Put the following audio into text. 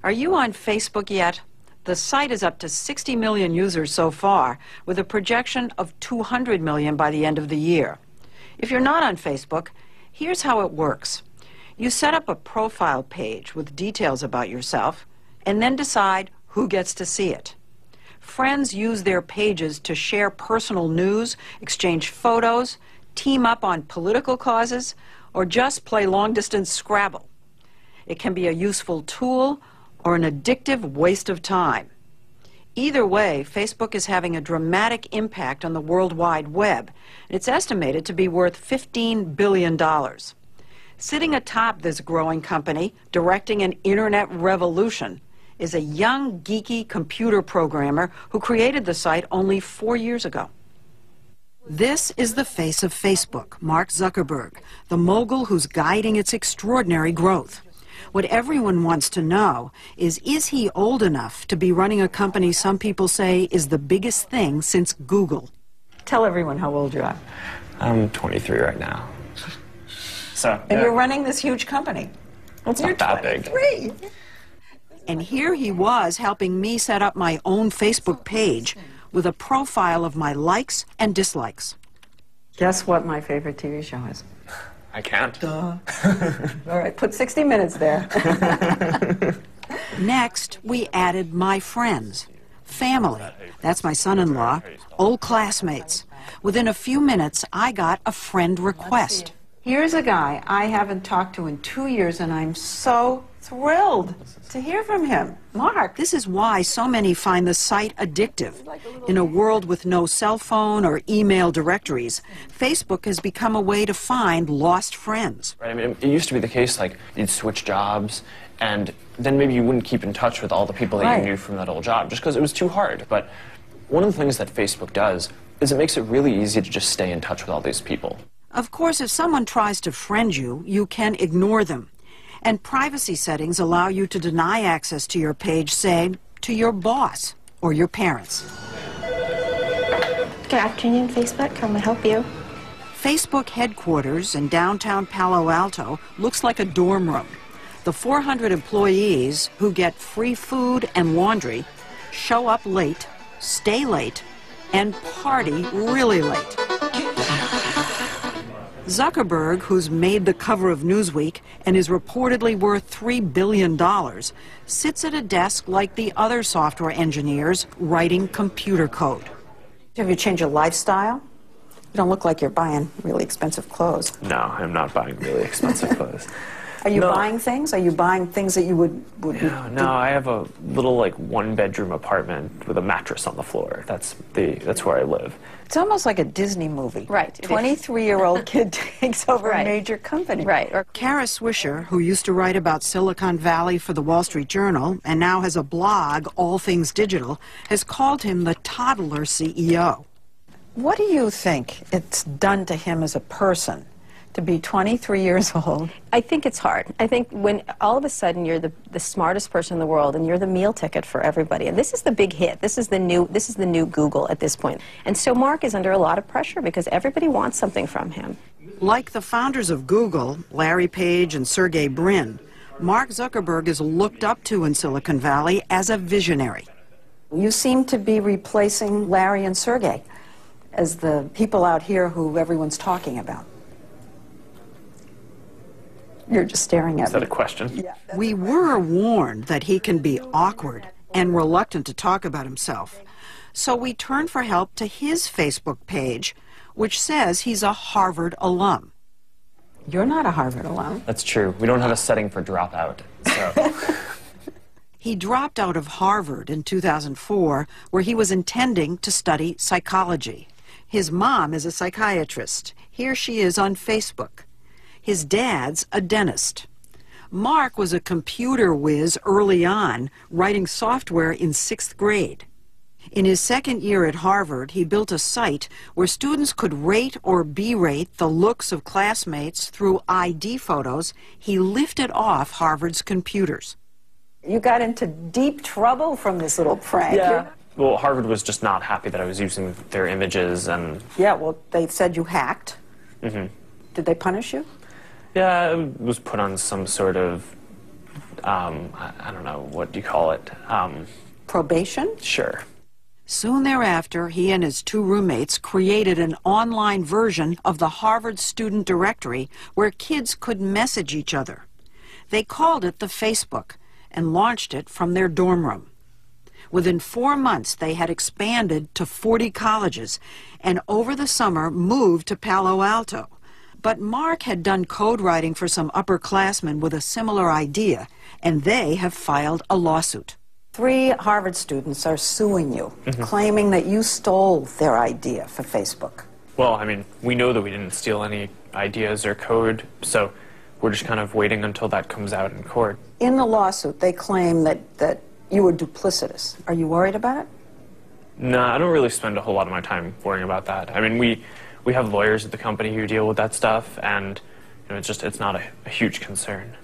Are you on Facebook yet? The site is up to 60 million users so far, with a projection of 200 million by the end of the year. If you're not on Facebook, here's how it works. You set up a profile page with details about yourself, and then decide who gets to see it. Friends use their pages to share personal news, exchange photos, team up on political causes, or just play long-distance Scrabble. It can be a useful tool or an addictive waste of time. Either way, Facebook is having a dramatic impact on the World Wide Web. It's estimated to be worth $15 billion. Sitting atop this growing company, directing an internet revolution, is a young, geeky computer programmer who created the site only 4 years ago. This is the face of Facebook, Mark Zuckerberg, the mogul who's guiding its extraordinary growth. What everyone wants to know is he old enough to be running a company some people say is the biggest thing since Google? Tell everyone how old you are. I'm 23 right now. So, and you're running this huge company. It's not that big. And here he was helping me set up my own Facebook page with a profile of my likes and dislikes. Guess what my favorite TV show is? I can't. Duh. All right, put 60 Minutes there. Next, we added my friends, family. That's my son-in-law, old classmates. Within a few minutes, I got a friend request. Here's a guy I haven't talked to in 2 years, and I'm so thrilled to hear from him. Mark. This is why so many find the site addictive. In a world with no cell phone or email directories, Facebook has become a way to find lost friends. Right, I mean, it used to be the case, like, you'd switch jobs, and then maybe you wouldn't keep in touch with all the people that you knew from that old job, just because it was too hard. But one of the things that Facebook does is it makes it really easy to just stay in touch with all these people. Of course, if someone tries to friend you, you can ignore them. And privacy settings allow you to deny access to your page, say, to your boss or your parents. Good afternoon, Facebook. How may I help you? Facebook headquarters in downtown Palo Alto looks like a dorm room. The 400 employees who get free food and laundry show up late, stay late, and party really late. Zuckerberg, who's made the cover of Newsweek and is reportedly worth $3 billion, sits at a desk like the other software engineers writing computer code. Have you changed your lifestyle? You don't look like you're buying really expensive clothes. No, I'm not buying really expensive clothes. Are you buying things? Are you buying things that you would No, I have a little, like, one-bedroom apartment with a mattress on the floor. That's where I live. It's almost like a Disney movie. Right. 23-year-old kid takes over a major company. Right. Kara Swisher, who used to write about Silicon Valley for the Wall Street Journal and now has a blog, All Things Digital, has called him the toddler CEO. What do you think it's done to him as a person to be 23 years old? I think it's hard. I think when all of a sudden you're the smartest person in the world and you're the meal ticket for everybody, and this is the big hit. This is the new Google at this point. And so Mark is under a lot of pressure because everybody wants something from him. Like the founders of Google, Larry Page and Sergey Brin, Mark Zuckerberg is looked up to in Silicon Valley as a visionary. You seem to be replacing Larry and Sergey as the people out here who everyone's talking about. You're just staring at me. Is that a question? Yeah. We were warned that he can be awkward and reluctant to talk about himself. So we turned for help to his Facebook page, which says he's a Harvard alum. You're not a Harvard alum. That's true. We don't have a setting for dropout, so... He dropped out of Harvard in 2004, where he was intending to study psychology. His mom is a psychiatrist. Here she is on Facebook. His dad's a dentist. Mark was a computer whiz early on, writing software in 6th grade. In his second year at Harvard, he built a site where students could rate or berate the looks of classmates through ID photos he lifted off Harvard's computers. You got into deep trouble from this little prank. Yeah. Well, Harvard was just not happy that I was using their images and... Yeah, well, they said you hacked. Mm-hmm. Did they punish you? Yeah, it was put on some sort of I don't know, what do you call it? Probation? Sure. Soon thereafter, he and his two roommates created an online version of the Harvard Student Directory where kids could message each other. They called it the Facebook and launched it from their dorm room. Within 4 months, they had expanded to 40 colleges and over the summer moved to Palo Alto. But Mark had done code writing for some upperclassmen with a similar idea, and they have filed a lawsuit. 3 Harvard students are suing you, claiming that you stole their idea for Facebook. Well, I mean, we know that we didn't steal any ideas or code, so we're just kind of waiting until that comes out in court. In the lawsuit, they claim that you were duplicitous. Are you worried about it? No, I don't really spend a whole lot of my time worrying about that. I mean, we have lawyers at the company who deal with that stuff, and it's not a huge concern.